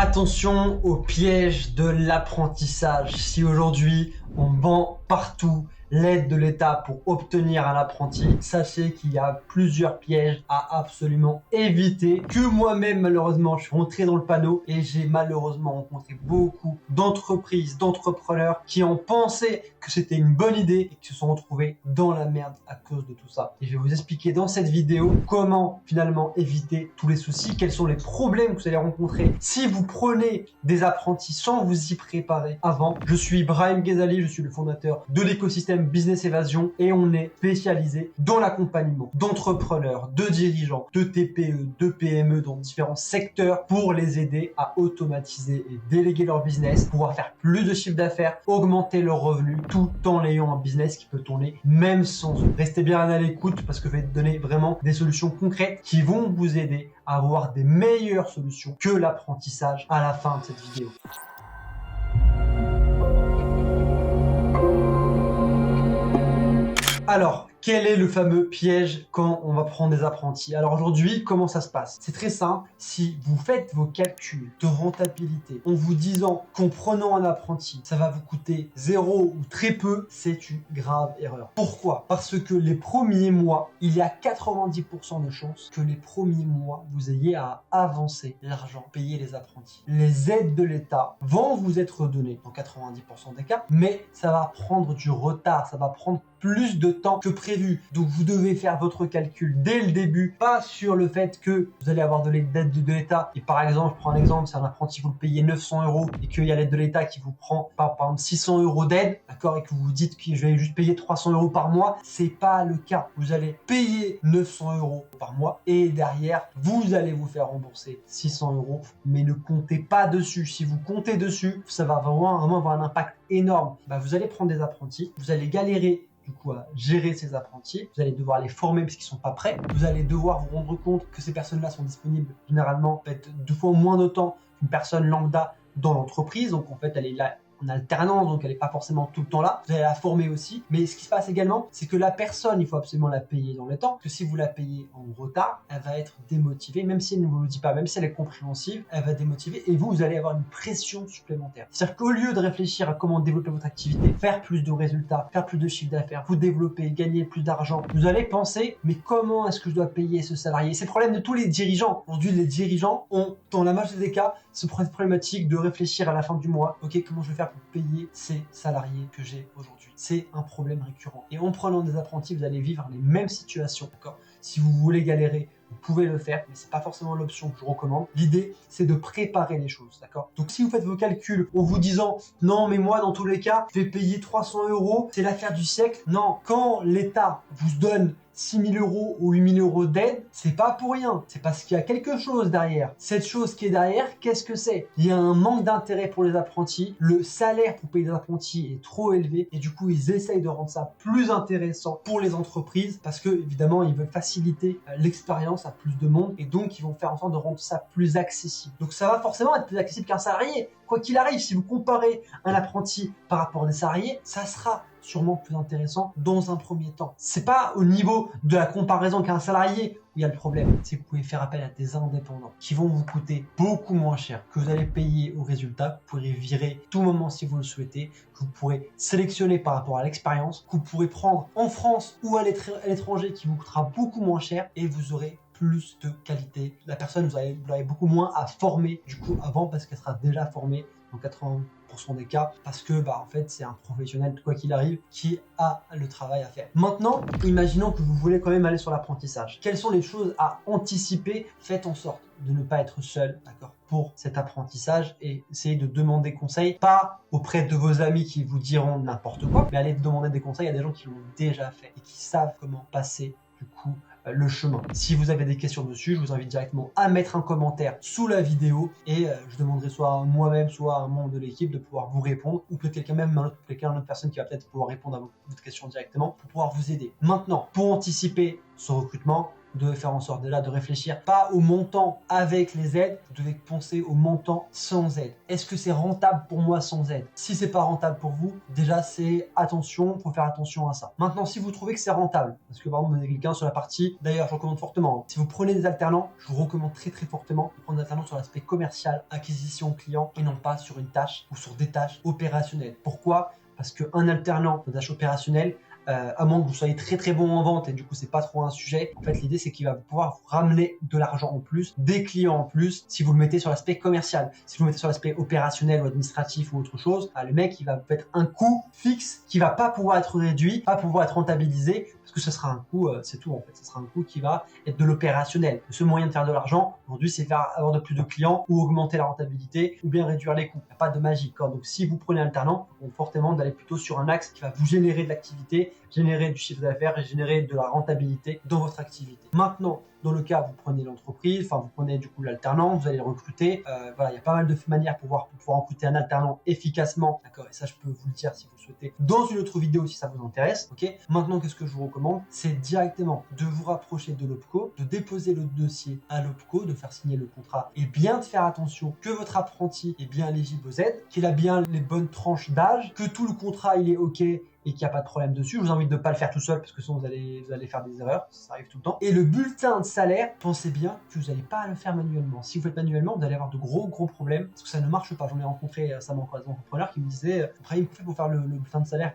Attention au piège de l'apprentissage. Si aujourd'hui on vend partout l'aide de l'État pour obtenir un apprenti, sachez qu'il y a plusieurs pièges à absolument éviter, que moi-même malheureusement je suis rentré dans le panneau et j'ai malheureusement rencontré beaucoup d'entreprises, d'entrepreneurs qui ont pensé que c'était une bonne idée et qui se sont retrouvés dans la merde à cause de tout ça. Et je vais vous expliquer dans cette vidéo comment finalement éviter tous les soucis, quels sont les problèmes que vous allez rencontrer si vous prenez des apprentis sans vous y préparer avant. Je suis Brahim Ghezali, je suis le fondateur de l'écosystème Business Évasion et on est spécialisé dans l'accompagnement d'entrepreneurs, de dirigeants, de TPE, de PME dans différents secteurs pour les aider à automatiser et déléguer leur business, pouvoir faire plus de chiffre d'affaires, augmenter leurs revenus tout en ayant un business qui peut tourner même sans eux. Restez bien à l'écoute parce que je vais te donner vraiment des solutions concrètes qui vont vous aider à avoir des meilleures solutions que l'apprentissage à la fin de cette vidéo. Alors, quel est le fameux piège quand on va prendre des apprentis? Alors aujourd'hui, comment ça se passe? C'est très simple. Si vous faites vos calculs de rentabilité en vous disant qu'en prenant un apprenti, ça va vous coûter 0 ou très peu, c'est une grave erreur. Pourquoi? Parce que les premiers mois, il y a 90% de chances que les premiers mois, vous ayez à avancer l'argent, payer les apprentis. Les aides de l'État vont vous être données dans 90% des cas, mais ça va prendre du retard, ça va prendre plus de temps que prévu. Donc vous devez faire votre calcul dès le début, pas sur le fait que vous allez avoir de l'aide de l'État. Et par exemple, je prends un exemple, c'est un apprenti, vous le payez 900 € et qu'il y a l'aide de l'État qui vous prend par exemple 600 € d'aide, d'accord, et que vous vous dites que je vais juste payer 300 € par mois, c'est pas le cas. Vous allez payer 900 € par mois et derrière, vous allez vous faire rembourser 600 €, mais ne comptez pas dessus. Si vous comptez dessus, ça va vraiment avoir un impact énorme. Vous allez prendre des apprentis, vous allez galérer du coup à gérer ces apprentis, vous allez devoir les former parce qu'ils sont pas prêts, vous allez devoir vous rendre compte que ces personnes-là sont disponibles généralement peut-être 2 fois moins de temps qu'une personne lambda dans l'entreprise, donc en fait elle est là en alternance, donc elle n'est pas forcément tout le temps là, vous allez la former aussi, mais ce qui se passe également, c'est que la personne, il faut absolument la payer dans le temps, que si vous la payez en retard, elle va être démotivée, même si elle ne vous le dit pas, même si elle est compréhensive, elle va démotiver et vous allez avoir une pression supplémentaire. C'est-à-dire qu'au lieu de réfléchir à comment développer votre activité, faire plus de résultats, faire plus de chiffre d'affaires, vous développer, gagner plus d'argent, vous allez penser, mais comment est-ce que je dois payer ce salarié? C'est le problème de tous les dirigeants. Aujourd'hui, les dirigeants ont, dans la majorité des cas, ce problématique de réfléchir à la fin du mois, ok, comment je vais faire pour payer ces salariés que j'ai aujourd'hui. C'est un problème récurrent. Et en prenant des apprentis, vous allez vivre les mêmes situations. D'accord ? Si vous voulez galérer, vous pouvez le faire, mais c'est pas forcément l'option que je recommande. L'idée, c'est de préparer les choses, d'accord? Donc, si vous faites vos calculs en vous disant, non, mais moi, dans tous les cas, je vais payer 300 €, c'est l'affaire du siècle. Non, quand l'État vous donne 6 000 € ou 8 000 € d'aide, c'est pas pour rien. C'est parce qu'il y a quelque chose derrière. Cette chose qui est derrière, qu'est-ce que c'est? Il y a un manque d'intérêt pour les apprentis. Le salaire pour payer les apprentis est trop élevé et du coup, ils essayent de rendre ça plus intéressant pour les entreprises parce que, évidemment, ils veulent faciliter l'expérience à plus de monde et donc ils vont faire en sorte de rendre ça plus accessible. Donc ça va forcément être plus accessible qu'un salarié. Quoi qu'il arrive, si vous comparez un apprenti par rapport à des salariés, ça sera sûrement plus intéressant dans un premier temps. C'est pas au niveau de la comparaison qu'un salarié où il y a le problème, c'est que vous pouvez faire appel à des indépendants qui vont vous coûter beaucoup moins cher, que vous allez payer au résultat, vous pourrez virer tout moment si vous le souhaitez, que vous pourrez sélectionner par rapport à l'expérience, que vous pourrez prendre en France ou à l'étranger qui vous coûtera beaucoup moins cher et vous aurez plus de qualité. La personne, vous avez beaucoup moins à former du coup avant parce qu'elle sera déjà formée dans 80% des cas parce que en fait c'est un professionnel quoi qu'il arrive qui a le travail à faire. Maintenant, imaginons que vous voulez quand même aller sur l'apprentissage. Quelles sont les choses à anticiper? Faites en sorte de ne pas être seul, d'accord, pour cet apprentissage et essayez de demander conseil, pas auprès de vos amis qui vous diront n'importe quoi, mais allez demander des conseils à des gens qui l'ont déjà fait et qui savent comment passer du coup le chemin. Si vous avez des questions dessus, je vous invite directement à mettre un commentaire sous la vidéo et je demanderai soit à moi-même, soit à un membre de l'équipe de pouvoir vous répondre ou peut-être quelqu'un même, une autre personne qui va peut-être pouvoir répondre à votre question directement pour pouvoir vous aider. Maintenant, pour anticiper ce recrutement, vous devez faire en sorte déjà de réfléchir pas au montant avec les aides, vous devez penser au montant sans aide. Est-ce que c'est rentable pour moi sans aide? Si c'est pas rentable pour vous, déjà c'est attention, faut faire attention à ça. Maintenant, si vous trouvez que c'est rentable, parce que par exemple vous avez quelqu'un sur la partie, d'ailleurs je recommande fortement, si vous prenez des alternants, je vous recommande très fortement de prendre des alternants sur l'aspect commercial, acquisition client, et non pas sur une tâche ou sur des tâches opérationnelles. Pourquoi? Parce qu'un alternant de tâche opérationnelle, à moins que vous soyez très bon en vente et du coup c'est pas trop un sujet, en fait l'idée c'est qu'il va pouvoir vous ramener de l'argent en plus, des clients en plus si vous le mettez sur l'aspect commercial. Si vous le mettez sur l'aspect opérationnel ou administratif ou autre chose, le mec il va vous mettre un coût fixe qui va pas pouvoir être réduit, pas pouvoir être rentabilisé, parce que ce sera un coût, c'est tout en fait, ce sera un coût qui va être de l'opérationnel. Le seul moyen de faire de l'argent aujourd'hui c'est faire avoir de plus de clients ou augmenter la rentabilité ou bien réduire les coûts. Il n'y a pas de magie. Donc si vous prenez un alternant, donc fortement d'aller plutôt sur un axe qui va vous générer de l'activité, générer du chiffre d'affaires et générer de la rentabilité dans votre activité. Maintenant, dans le cas où vous prenez l'entreprise, enfin vous prenez du coup l'alternant, vous allez le recruter. Voilà, il y a pas mal de manières pour pouvoir recruter un alternant efficacement. D'accord, et ça je peux vous le dire si vous le souhaitez dans une autre vidéo si ça vous intéresse. Ok. Maintenant, qu'est-ce que je vous recommande? C'est directement de vous rapprocher de l'OPCO, de déposer le dossier à l'OPCO, de faire signer le contrat et bien de faire attention que votre apprenti est bien éligible aux aides, qu'il a bien les bonnes tranches d'âge, que tout le contrat il est ok et qu'il n'y a pas de problème dessus. Je vous invite de ne pas le faire tout seul parce que sinon vous allez faire des erreurs, ça arrive tout le temps. Et le bulletin de salaire, pensez bien que vous n'allez pas le faire manuellement. Si vous faites manuellement, vous allez avoir de gros problèmes parce que ça ne marche pas. J'en ai rencontré récemment des entrepreneurs qui me disaient Brahim, comment pour faire le bulletin de salaire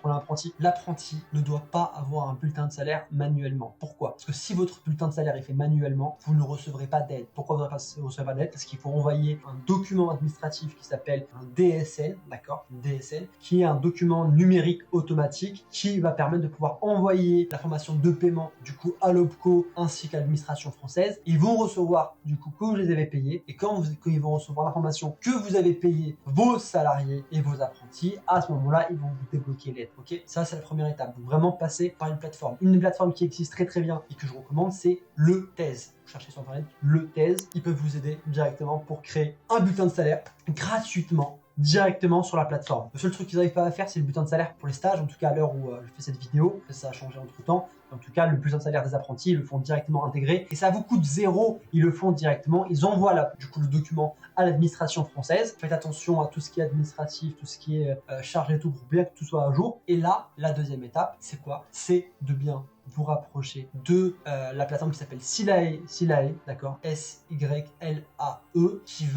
pour l'apprenti? L'apprenti ne doit pas avoir un bulletin de salaire manuellement. Pourquoi? Parce que si votre bulletin de salaire est fait manuellement, vous ne recevrez pas d'aide. Pourquoi vous ne recevrez pas d'aide? Parce qu'il faut envoyer un document administratif qui s'appelle un DSL, d'accord? DSL, qui est un document numérique automatique qui va permettre de pouvoir envoyer l'information de paiement du coup à l'OPCO ainsi qu'à l'administration française. Ils vont recevoir du coup que vous les avez payés et quand ils vont recevoir l'information que vous avez payé vos salariés et vos apprentis, à ce moment-là ils vont vous débloquer l'aide. Ok, ça c'est la première étape. Vous vraiment passer par une plateforme. Une plateforme qui existe très bien et que je recommande, c'est le Thèse. Vous cherchez sur internet le Thèse. Ils peuvent vous aider directement pour créer un bulletin de salaire gratuitement directement sur la plateforme. Le seul truc qu'ils n'arrivent pas à faire, c'est le bulletin de salaire pour les stages, en tout cas à l'heure où je fais cette vidéo. Ça a changé entre temps. En tout cas, le bulletin de salaire des apprentis, ils le font directement intégrer et ça vous coûte zéro. Ils le font directement. Ils envoient du coup le document à l'administration française. Faites attention à tout ce qui est administratif, tout ce qui est charge et tout pour bien que tout soit à jour. Et là, la deuxième étape, c'est quoi? C'est de bien vous rapprocher de la plateforme qui s'appelle Silae, d'accord? S-Y-L-A-E, qui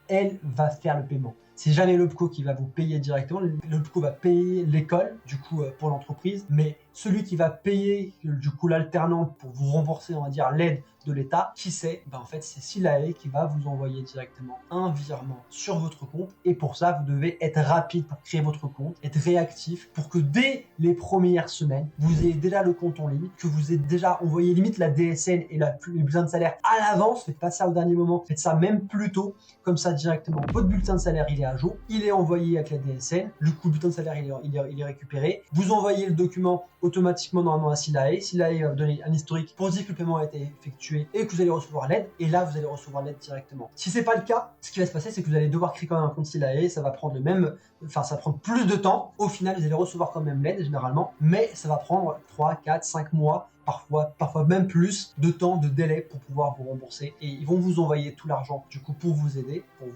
elle va faire le paiement. C'est jamais l'OPCO qui va vous payer directement. L'OPCO va payer l'école, du coup, pour l'entreprise. Mais celui qui va payer, du coup, l'alternant pour vous rembourser, on va dire, l'aide de l'État, qui c'est? En fait, c'est Silae qui va vous envoyer directement un virement sur votre compte. Et pour ça, vous devez être rapide pour créer votre compte, être réactif pour que dès les premières semaines, vous ayez déjà le compte en ligne, que vous ayez déjà envoyé limite la DSN et les bulletins de salaire à l'avance. Faites pas ça au dernier moment, faites ça même plus tôt. Comme ça, directement, votre bulletin de salaire, il est à jour, il est envoyé avec la DSN. Le coup, le bulletin de salaire, il est récupéré. Vous envoyez le document automatiquement normalement à Silae. Silae va vous donner un historique pour dire que le paiement a été effectué et que vous allez recevoir l'aide. Et là, vous allez recevoir l'aide directement. Si c'est pas le cas, ce qui va se passer, c'est que vous allez devoir créer quand même un compte Silae. Ça va prendre ça va prendre plus de temps. Au final, vous allez recevoir quand même l'aide généralement, mais ça va prendre 3, 4, 5 mois. Parfois même plus de temps, de délai pour pouvoir vous rembourser. Et ils vont vous envoyer tout l'argent du coup pour vous aider, pour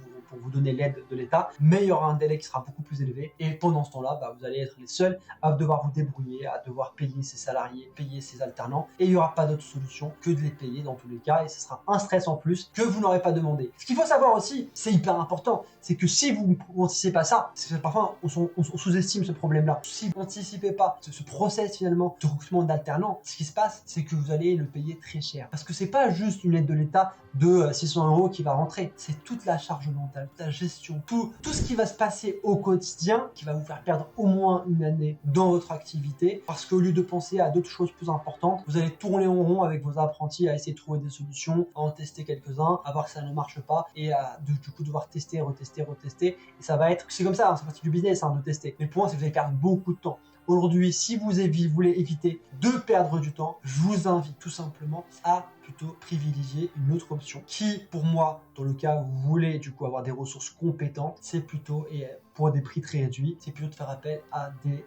vous donner l'aide de l'État, mais il y aura un délai qui sera beaucoup plus élevé. Et pendant ce temps-là, vous allez être les seuls à devoir vous débrouiller, à devoir payer ses salariés, payer ses alternants. Et il n'y aura pas d'autre solution que de les payer dans tous les cas. Et ce sera un stress en plus que vous n'aurez pas demandé. Ce qu'il faut savoir aussi, c'est hyper important, c'est que si vous n'anticipez pas ça, c'est que parfois on sous-estime ce problème-là. Si vous n'anticipez pas ce process finalement de recrutement d'alternants, ce qui se passe, c'est que vous allez le payer très cher. Parce que c'est pas juste une aide de l'État de 600 € qui va rentrer, c'est toute la charge mentale, toute la gestion, tout ce qui va se passer au quotidien qui va vous faire perdre au moins une année dans votre activité. Parce qu'au lieu de penser à d'autres choses plus importantes, vous allez tourner en rond avec vos apprentis à essayer de trouver des solutions, à en tester quelques-uns, à voir que ça ne marche pas et à du coup devoir tester, retester. Et ça va être, c'est comme ça, c'est partie du business de tester. Mais pour moi, c'est que vous allez perdre beaucoup de temps. Aujourd'hui, si vous voulez éviter de perdre du temps, je vous invite tout simplement à plutôt privilégier une autre option qui, pour moi, dans le cas où vous voulez du coup avoir des ressources compétentes, c'est plutôt, et pour des prix très réduits, c'est plutôt de faire appel à des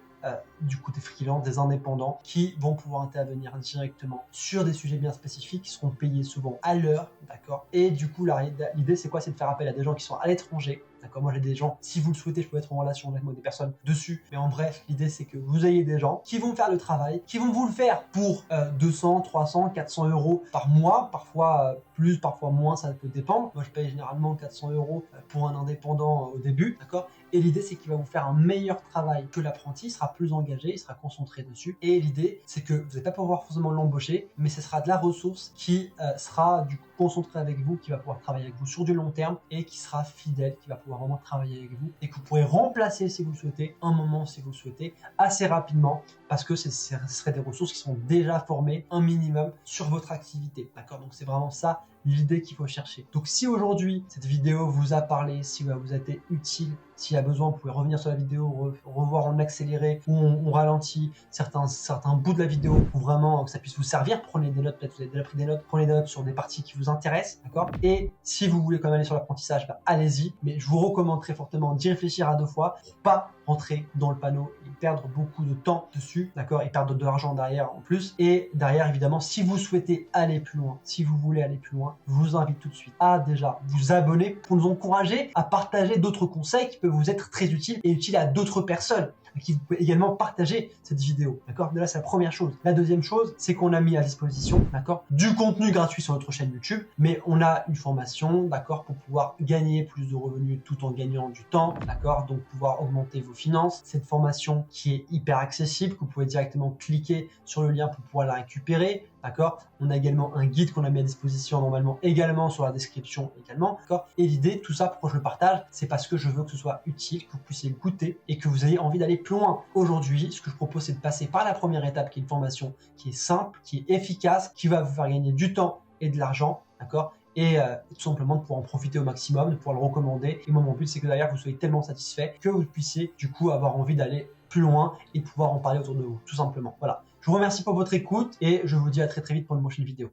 du coup des freelances, des indépendants qui vont pouvoir intervenir directement sur des sujets bien spécifiques qui seront payés souvent à l'heure, d'accord. Et du coup l'idée c'est quoi? C'est de faire appel à des gens qui sont à l'étranger. D'accord, moi j'ai des gens, si vous le souhaitez, je peux être en relation avec des personnes dessus. Mais en bref, l'idée c'est que vous ayez des gens qui vont faire le travail, qui vont vous le faire pour 200, 300, 400 euros par mois, parfois plus, parfois moins, ça peut dépendre. Moi je paye généralement 400 euros pour un indépendant au début, d'accord. Et l'idée c'est qu'il va vous faire un meilleur travail que l'apprenti, il sera plus engagé, il sera concentré dessus. Et l'idée c'est que vous n'allez pas pouvoir forcément l'embaucher, mais ce sera de la ressource qui sera du coup concentrée avec vous, qui va pouvoir travailler avec vous sur du long terme et qui sera fidèle, qui va pouvoir vraiment travailler avec vous et que vous pourrez remplacer si vous le souhaitez, un moment si vous le souhaitez, assez rapidement parce que ce seraient des ressources qui sont déjà formées un minimum sur votre activité. D'accord? Donc c'est vraiment ça l'idée qu'il faut chercher. Donc si aujourd'hui cette vidéo vous a parlé, si elle vous a été utile, s'il y a besoin, vous pouvez revenir sur la vidéo, revoir en accéléré ou on ralentit certains bouts de la vidéo pour vraiment que ça puisse vous servir. Prenez des notes, peut-être vous avez déjà pris des notes, prenez des notes sur des parties qui vous intéressent, d'accord? Et si vous voulez quand même aller sur l'apprentissage, bah, allez-y, mais je vous recommande très fortement d'y réfléchir à 2 fois pour pas rentrer dans le panneau et perdre beaucoup de temps dessus, d'accord? Et perdre de l'argent derrière en plus. Et derrière, évidemment, si vous souhaitez aller plus loin, si vous voulez aller plus loin, je vous invite tout de suite à déjà vous abonner pour nous encourager à partager d'autres conseils qui peuvent vous être très utiles et utiles à d'autres personnes qui vous pouvez également partager cette vidéo, d'accord? Là, c'est la première chose. La deuxième chose, c'est qu'on a mis à disposition, d'accord, du contenu gratuit sur notre chaîne YouTube, mais on a une formation, d'accord, pour pouvoir gagner plus de revenus tout en gagnant du temps, d'accord, donc pouvoir augmenter vos finances. Cette formation qui est hyper accessible, que vous pouvez directement cliquer sur le lien pour pouvoir la récupérer, d'accord. On a également un guide qu'on a mis à disposition normalement également sur la description également, d'accord. Et l'idée, tout ça, pourquoi je le partage, c'est parce que je veux que ce soit utile, que vous puissiez le goûter et que vous ayez envie d'aller plus loin. Aujourd'hui, ce que je propose, c'est de passer par la première étape qui est une formation qui est simple, qui est efficace, qui va vous faire gagner du temps et de l'argent, d'accord, et tout simplement de pouvoir en profiter au maximum, de pouvoir le recommander. Et moi, mon but, c'est que derrière, vous soyez tellement satisfait que vous puissiez du coup avoir envie d'aller plus loin et pouvoir en parler autour de vous, tout simplement. Voilà. Je vous remercie pour votre écoute et je vous dis à très très vite pour une prochaine vidéo.